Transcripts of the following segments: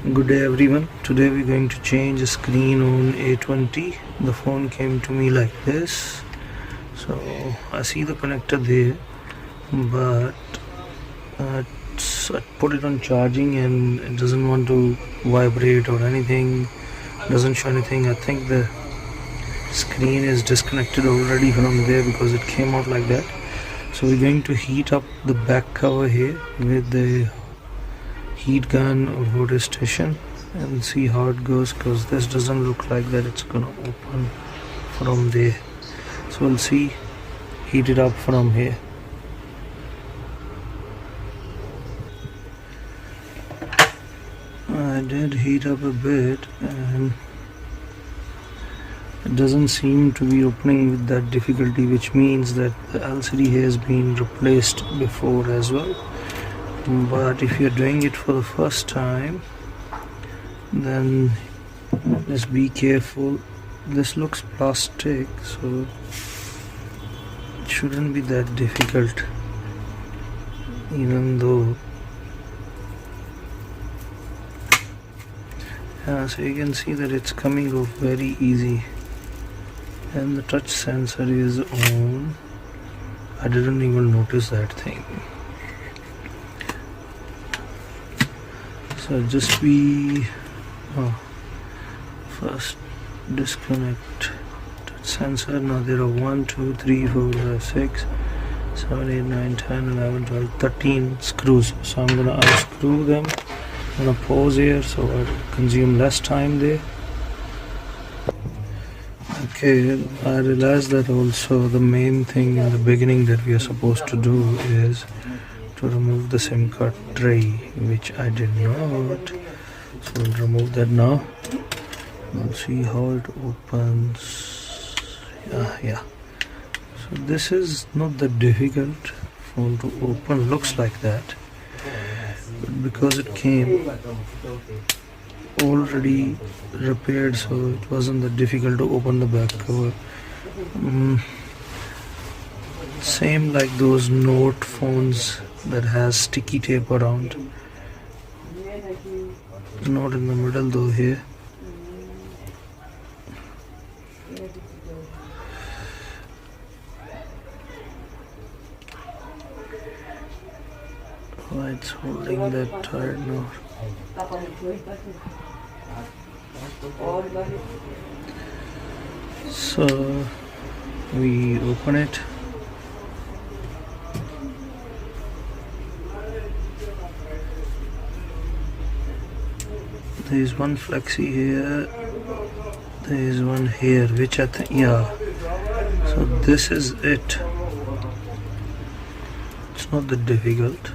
Good day everyone. Today we're going to change the screen on A20. The phone came to me like this. So I see the connector there, but I put it on charging and it doesn't want to vibrate or anything. Doesn't show anything. I think the screen is disconnected already from there because it came out like that. So we're going to heat up the back cover here with the heat gun or water station and see how it goes, because this doesn't look like that it's gonna open from there. So we'll see, heat it up from here. I did heat up a bit and it doesn't seem to be opening with that difficulty, which means that the LCD has been replaced before as well. But if you're doing it for the first time, then just be careful. This looks plastic, so it shouldn't be that difficult, even though so you can see that it's coming off very easy and the touch sensor is on. I didn't even notice that thing. So just be first disconnect touch sensor. Now there are 1 2 3 4 5 6 7 8 9 10 11 12 13 screws, so I'm gonna unscrew them. I'm gonna pause here so I consume less time there. Okay, I realized that also the main thing in the beginning that we are supposed to do is to remove the SIM card tray, which I did not. So we'll remove that now. We'll see how it opens. Yeah. So this is not that difficult phone to open. Looks like that, but because it came already repaired, so it wasn't that difficult to open the back cover. Same like those Note phones that has sticky tape around. Not in the middle though here. Oh, it's holding that tight now. So we open it. There is one flexi here, there is one here, which I think, yeah, so this is it. It's not that difficult.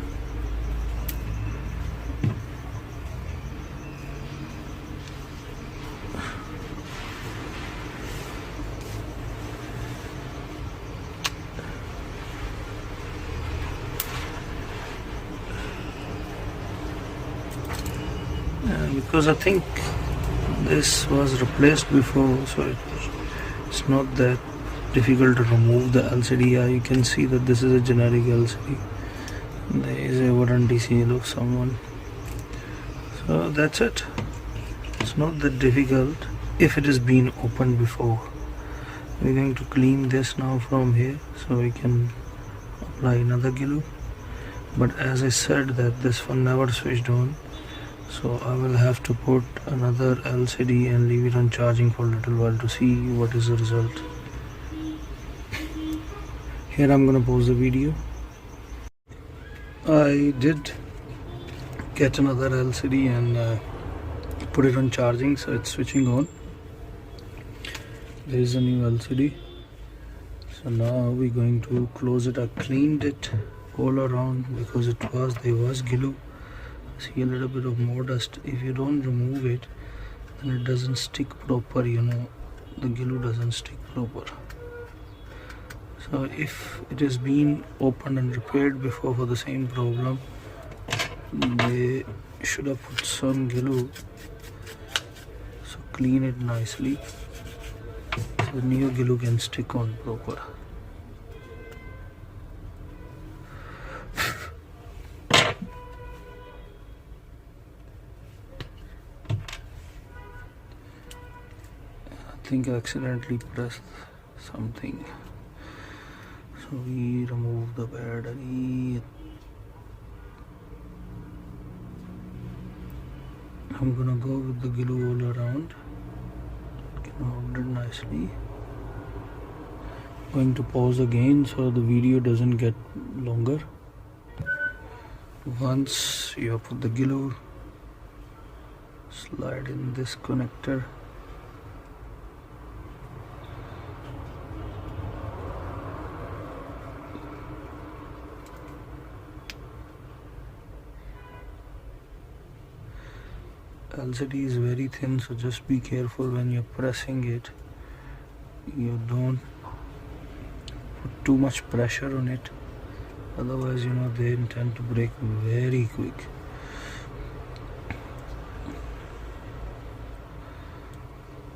Because I think this was replaced before, so it's not that difficult to remove the LCD. Yeah, you can see that this is a generic LCD. There is a warranty seal of someone. So that's it. It's not that difficult if it has been opened before. We're going to clean this now from here so we can apply another glue. But as I said that this one never switched on, so I will have to put another LCD and leave it on charging for a little while to see what is the result. Here I'm gonna pause the video. I did get another LCD and put it on charging, so it's switching on. There is a new LCD. So now we're going to close it. I cleaned it all around because there was glue. See a little bit of more dust. If you don't remove it, then it doesn't stick proper, the glue doesn't stick proper. So if it has been opened and repaired before for the same problem, they should have put some glue. So clean it nicely so the new glue can stick on proper. think I accidentally pressed something. So we remove the battery. I'm gonna go with the glue all around. Can hold it nicely. Going to pause again so the video doesn't get longer. Once you have put the glue, slide in this connector. LCD is very thin, so just be careful when you're pressing it. You don't put too much pressure on it, otherwise they intend to break very quick.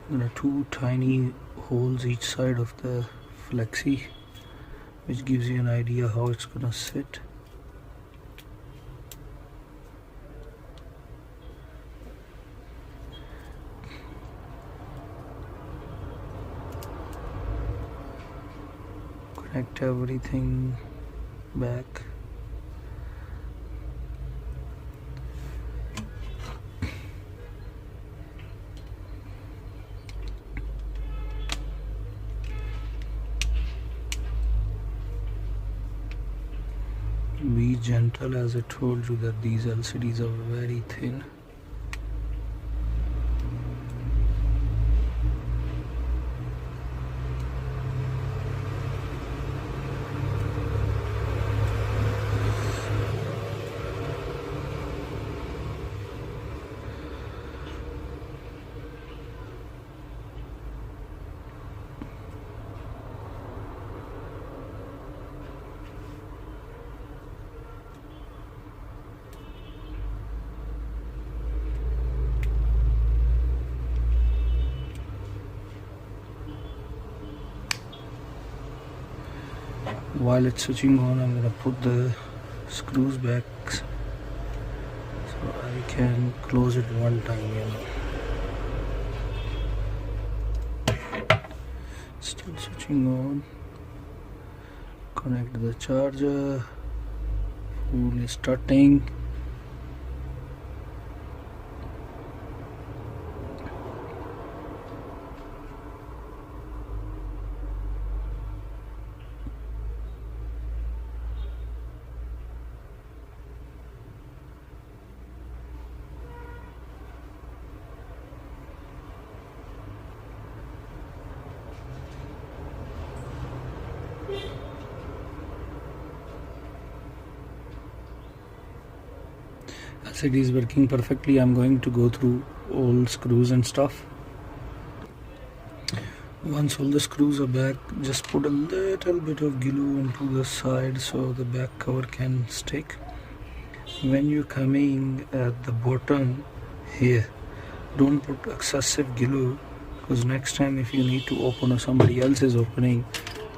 There are two tiny holes each side of the flexi, which gives you an idea how it's gonna sit. Connect everything back. Be gentle, as I told you that these LCDs are very thin. While it's switching on, I'm gonna put the screws back so I can close it one time. Still switching on. Connect the charger. Fully starting. LCD is working perfectly. I'm going to go through all screws and stuff. Once all the screws are back, just put a little bit of glue onto the side so the back cover can stick. When you're coming at the bottom here, don't put excessive glue, because next time if you need to open or somebody else is opening,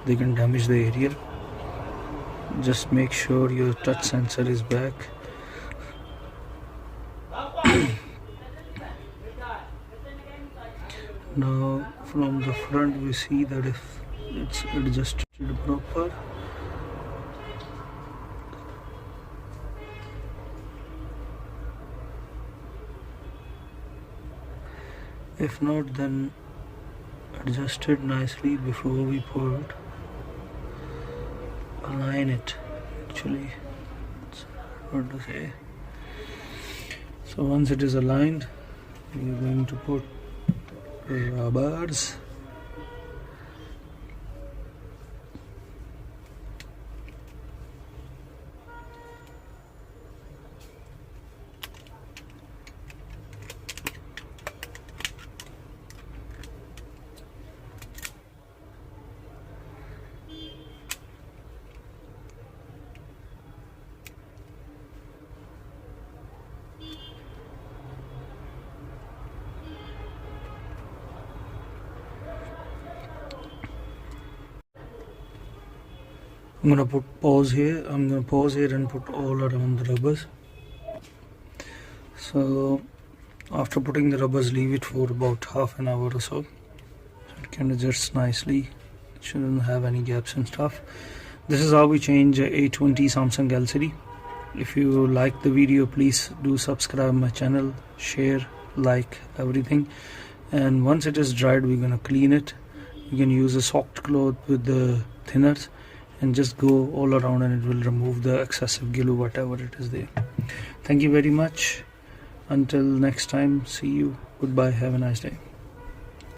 they can damage the area. Just make sure your touch sensor is back. Now from the front we see that if it's adjusted proper, if not then adjust it nicely before we put. Align it, actually, it's hard to say. So once it is aligned, we are going to put rubbers. I'm gonna put pause here. I'm gonna pause here and put all around the rubbers. So after putting the rubbers, leave it for about half an hour or so. can adjust nicely. It shouldn't have any gaps and stuff. This is how we change a A20 Samsung LCD. If you like the video, please do subscribe my channel, share, like, everything. And once it is dried, we're gonna clean it. You can use a soft cloth with the thinners and just go all around, and it will remove the excessive glue, whatever it is there. Thank you very much. Until next time, see you. Goodbye. Have a nice day.